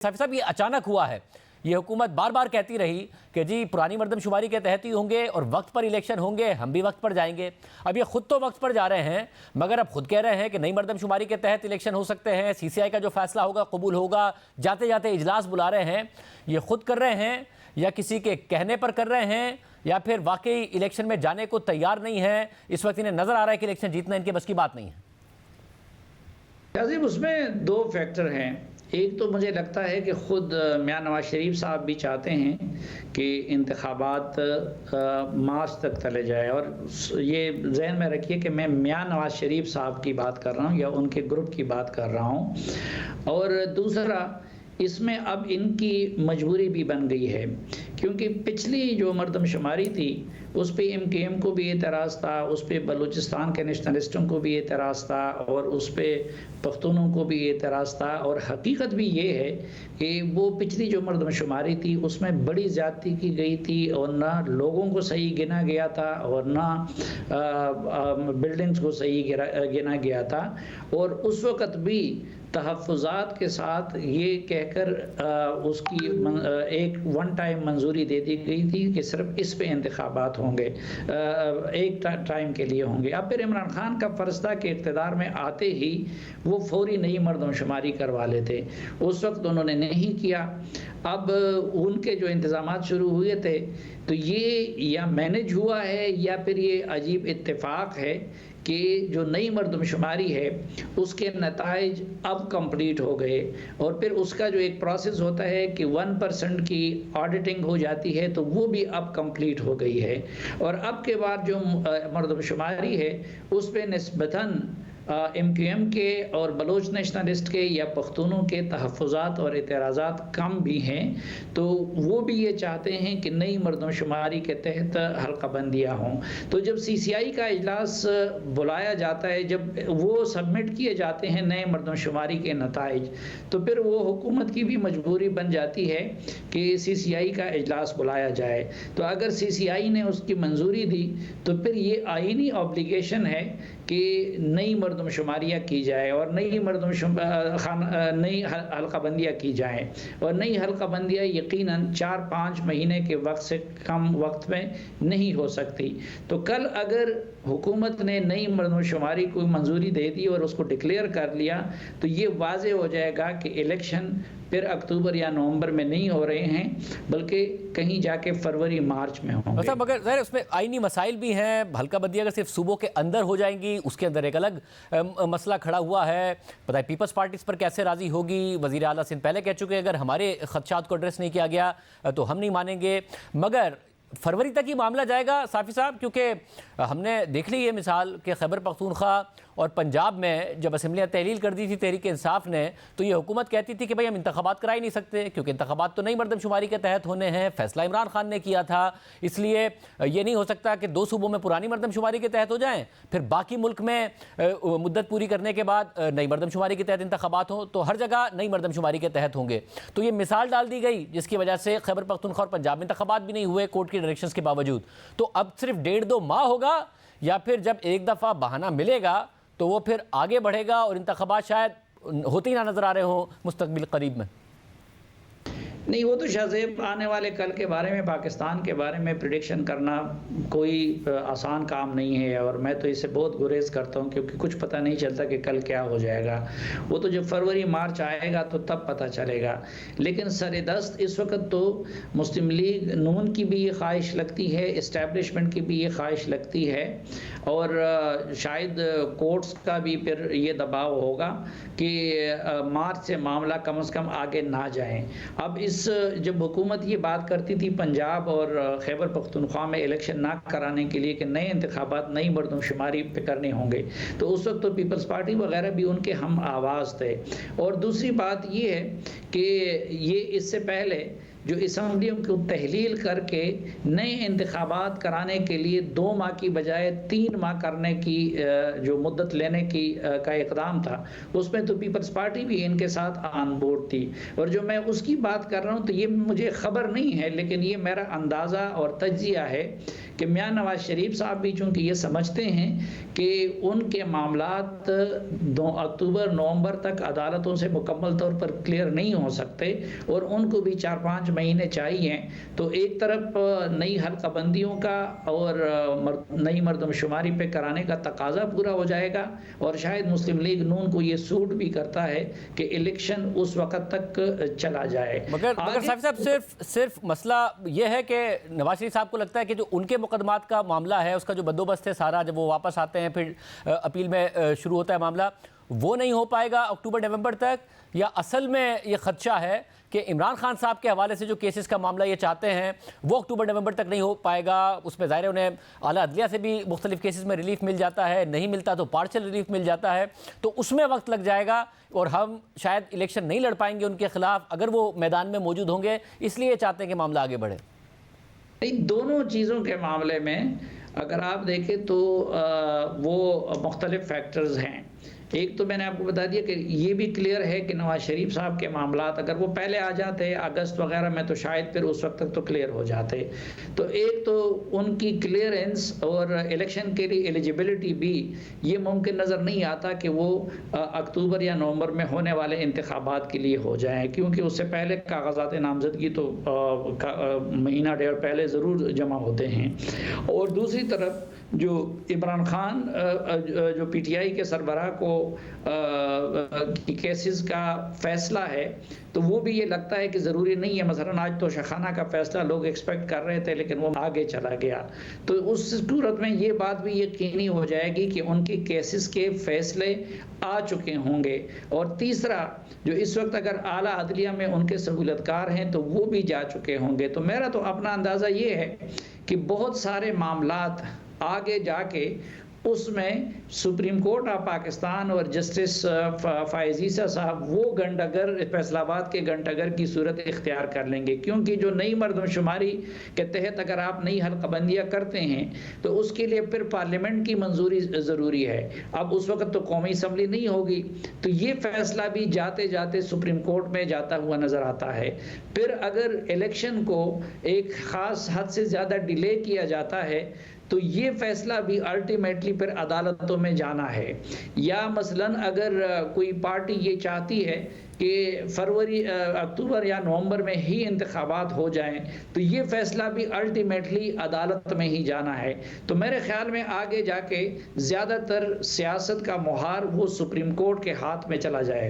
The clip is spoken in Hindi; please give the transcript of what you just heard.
साहब ये अचानक हुआ है। ये हुकूमत बार बार कहती रही कि जी पुरानी मरदमशुमारी के तहत ही होंगे और वक्त पर इलेक्शन होंगे, हम भी वक्त पर जाएंगे। अब ये खुद तो वक्त पर जा रहे हैं, मगर अब खुद कह रहे हैं कि नई मरदमशुमारी के तहत इलेक्शन हो सकते हैं, सीसीआई का जो फैसला होगा कबूल होगा, जाते जाते इजलास बुला रहे हैं। ये खुद कर रहे हैं या किसी के कहने पर कर रहे हैं, या फिर वाकई इलेक्शन में जाने को तैयार नहीं है? इस वक्त इन्हें नजर आ रहा है कि इलेक्शन जीतना इनके बस की बात नहीं है। उसमें दो फैक्टर हैं। एक तो मुझे लगता है कि ख़ुद मियां नवाज शरीफ साहब भी चाहते हैं कि इंतखाबात मार्च तक चले जाए, और ये जहन में रखिए कि मैं मियां नवाज शरीफ साहब की बात कर रहा हूँ या उनके ग्रुप की बात कर रहा हूँ। और दूसरा, इसमें अब इनकी मजबूरी भी बन गई है, क्योंकि पिछली जो मरदमशुमारी थी उस पर MKM को भी एतराज़ था, उस पर बलूचिस्तान के नेशनलिस्टों को भी एतराज़ था, और उस पर पख्तूनों को भी एतराज़ था। और हकीकत भी ये है कि वो पिछली जो मरदमशुमारी थी उसमें बड़ी ज़्यादती की गई थी, और ना लोगों को सही गिना गया था और ना बिल्डिंग्स को सही गिना गया था। और उस वक़्त भी तहफ़्फ़ुज़ात के साथ ये कहकर उसकी एक वन टाइम मंजूरी दे दी गई थी कि सिर्फ इस पे इंतखाबात होंगे, एक टाइम के लिए होंगे। अब फिर इमरान खान का फ़र्ज़ था कि इक़्तिदार में आते ही वो फौरी नई मरदमशुमारी करवा लेते। उस वक्त उन्होंने नहीं किया। अब उनके जो इंतज़ामात शुरू हुए थे, तो ये या मैनेज हुआ है या फिर ये अजीब इत्तेफाक है कि जो नई मरदमशुमारी है उसके नताइज अब कंप्लीट हो गए, और फिर उसका जो एक प्रोसेस होता है कि 1% की ऑडिटिंग हो जाती है, तो वो भी अब कंप्लीट हो गई है। और अब के बाद जो मरदमशुमारी है उस पर निस्बतन MKM के और बलोच नेशनलिस्ट के या पख्तूनों के तहफ़्फ़ुज़ात और एतराज़ात कम भी हैं, तो वो भी ये चाहते हैं कि नई मरदमशुमारी के तहत हल्का बंदियाँ हों। तो जब CCI का इजलास बुलाया जाता है, जब वो सबमिट किए जाते हैं नए मरदमशुमारी के नताइज, तो फिर वो हुकूमत की भी मजबूरी बन जाती है कि CCI का इजलास बुलाया जाए। तो अगर CCI ने उसकी मंजूरी दी तो फिर ये आईनी ऑब्लिगेशन है कि नई मरदमशुमारियाँ की जाए और नई नई हल्काबंदियाँ की जाएँ। और नई हल्काबंदियाँ यकीनन 4-5 महीने के वक्त से कम वक्त में नहीं हो सकती। तो कल अगर हुकूमत ने नई मरदमशुमारी को मंजूरी दे दी और उसको डिक्लेयर कर लिया, तो ये वाज़े हो जाएगा कि इलेक्शन फिर अक्टूबर या नवंबर में नहीं हो रहे हैं, बल्कि कहीं जाके फरवरी मार्च में होंगे। अच्छा, मगर ज़ाहिर उसमें आईनी मसाइल भी हैं। हल्का बंदी अगर सिर्फ सूबों के अंदर हो जाएंगी, उसके अंदर एक अलग मसला खड़ा हुआ है। पता है पीपल्स पार्टी इस पर कैसे राज़ी होगी? वज़ीर आला सिंध पहले कह चुके हैं अगर हमारे खदशात को एड्रेस नहीं किया गया तो हम नहीं मानेंगे। मगर फरवरी तक ही मामला जाएगा साफ़ी साहब, क्योंकि हमने देख ली ये मिसाल कि खैबर पख्तूनख्वा और पंजाब में जब असम्बलियाँ तहलील कर दी थी तहरीक इंसाफ ने, तो ये हुकूमत कहती थी कि भाई हम इंतखाबात करा ही नहीं सकते, क्योंकि इंतखाबात तो नई मरदमशुमारी के तहत होने हैं, फैसला इमरान खान ने किया था, इसलिए ये नहीं हो सकता कि 2 सूबों में पुरानी मरदमशुमारी के तहत हो जाएँ, फिर बाकी मुल्क में मुद्दत पूरी करने के बाद नई मरदमशुमारी के तहत इंतखाबात हों, तो हर जगह नई मरदमशुमारी के तहत होंगे। तो ये मिसाल डाल दी गई जिसकी वजह से खैबर पख्तूनख्वा और पंजाब में इंतखाबात भी नहीं हुए कोर्ट की डायरेक्शंस के बावजूद। तो अब सिर्फ 1.5-2 माह होगा, या फिर जब एक दफ़ा बहाना मिलेगा तो वो फिर आगे बढ़ेगा और इंतखाबात शायद होते ही ना नज़र आ रहे हों मुस्तकबिल करीब में? नहीं, वो तो शाहज़ेब आने वाले कल के बारे में, पाकिस्तान के बारे में प्रिडिक्शन करना कोई आसान काम नहीं है, और मैं तो इससे बहुत गुरेज करता हूँ, क्योंकि कुछ पता नहीं चलता कि कल क्या हो जाएगा। वो तो जब फरवरी मार्च आएगा तो तब पता चलेगा। लेकिन सरेदस्त इस वक्त तो मुस्लिम लीग नून की भी ये ख्वाहिश लगती है, इस्टेब्लिशमेंट की भी ये ख्वाहिश लगती है, और शायद कोर्ट्स का भी फिर ये दबाव होगा कि मार्च से मामला कम से कम आगे ना जाए। अब जब हुकूमत ये बात करती थी पंजाब और खैबर पख्तूनख्वा में इलेक्शन ना कराने के लिए कि नए इंतखाबात नई मरदमशुमारी पे करने होंगे, तो उस वक्त तो पीपल्स पार्टी वगैरह भी उनके हम आवाज़ थे। और दूसरी बात ये है कि ये इससे पहले जो असम्बलियों को तहलील करके नए इंतखाबात कराने के लिए 2 माह की बजाय 3 माह करने की जो मुद्दत लेने की का इक़दाम था, उसमें तो पीपल्स पार्टी भी इनके साथ ऑन बोर्ड थी। और जो मैं उसकी बात कर रहा हूँ, तो ये मुझे ख़बर नहीं है, लेकिन ये मेरा अंदाज़ा और तज्जिया है कि मियां नवाज शरीफ साहब भी चूंकि ये समझते हैं कि उनके मामलात 2 अक्टूबर नवंबर तक अदालतों से मुकम्मल तौर पर क्लियर नहीं हो सकते और उनको भी 4-5 महीने चाहिए, तो एक तरफ नई हल्काबंदियों का और नई मर्दमशुमारी पे कराने का तकाजा पूरा हो जाएगा और शायद मुस्लिम लीग नून को ये सूट भी करता है कि इलेक्शन उस वक्त तक चला जाए। मगर साफ़ी साहब सिर्फ मसला यह है कि नवाज शरीफ साहब को लगता है कि जो उनके मुकदमात का मामला है उसका जो बंदोबस्त है सारा, जब वो वापस आते हैं फिर अपील में शुरू होता है मामला, वो नहीं हो पाएगा अक्टूबर नवंबर तक, या असल में ये खदशा है कि इमरान खान साहब के हवाले से जो केसेस का मामला ये चाहते हैं वो अक्टूबर नवंबर तक नहीं हो पाएगा? उसमें ज़ाहिर है उन्हें आला अदलिया से भी मुख्तलिफ केसेस में रिलीफ मिल जाता है, नहीं मिलता तो पार्शल रिलीफ मिल जाता है, तो उसमें वक्त लग जाएगा और हम शायद इलेक्शन नहीं लड़ पाएंगे उनके खिलाफ अगर वो मैदान में मौजूद होंगे, इसलिए चाहते हैं कि मामला आगे बढ़े। इन दोनों चीज़ों के मामले में अगर आप देखें तो वो मुख्तलिफ फैक्टर्स हैं। एक तो मैंने आपको बता दिया कि ये भी क्लियर है कि नवाज शरीफ साहब के मामलात अगर वो पहले आ जाते अगस्त वगैरह में तो शायद फिर उस वक्त तक तो क्लियर हो जाते। तो एक तो उनकी क्लियरेंस और इलेक्शन के लिए एलिजिबिलिटी भी ये मुमकिन नज़र नहीं आता कि वो अक्टूबर या नवंबर में होने वाले इंतखाबात के लिए हो जाएं, क्योंकि उससे पहले कागजात नामजदगी तो महीना डेढ़ पहले ज़रूर जमा होते हैं। और दूसरी तरफ जो इमरान खान जो पीटीआई के सरबराह को केसेस का फैसला है, तो वो भी ये लगता है कि ज़रूरी नहीं है, मसलन आज तो शखाना का फैसला लोग एक्सपेक्ट कर रहे थे लेकिन वो आगे चला गया, तो उस सूरत में ये बात भी यकीनी हो जाएगी कि उनके केसेस के फैसले आ चुके होंगे। और तीसरा, जो इस वक्त अगर आला अदलिया में उनके सहूलतकार हैं तो वो भी जा चुके होंगे। तो मेरा तो अपना अंदाज़ा ये है कि बहुत सारे मामलात आगे जाके उसमें सुप्रीम कोर्ट ऑफ पाकिस्तान और जस्टिस फ़ायज़ ईसा साहब वो गंडगर फैसलाबाद के गंडगर की सूरत इख्तियार कर लेंगे, क्योंकि जो नई मर्दमशुमारी के तहत अगर आप नई हल्काबंदियाँ करते हैं तो उसके लिए फिर पार्लियामेंट की मंजूरी ज़रूरी है। अब उस वक्त तो कौमी असम्बली नहीं होगी, तो ये फैसला भी जाते जाते सुप्रीम कोर्ट में जाता हुआ नज़र आता है। फिर अगर इलेक्शन को एक ख़ास हद से ज़्यादा डिले किया जाता है तो ये फैसला भी अल्टीमेटली फिर अदालतों में जाना है। या मसलन अगर कोई पार्टी ये चाहती है कि फरवरी अक्टूबर या नवंबर में ही इंतखाबात हो जाएं, तो ये फैसला भी अल्टीमेटली अदालत में ही जाना है। तो मेरे ख्याल में आगे जाके ज़्यादातर सियासत का मुहार वो सुप्रीम कोर्ट के हाथ में चला जाएगा।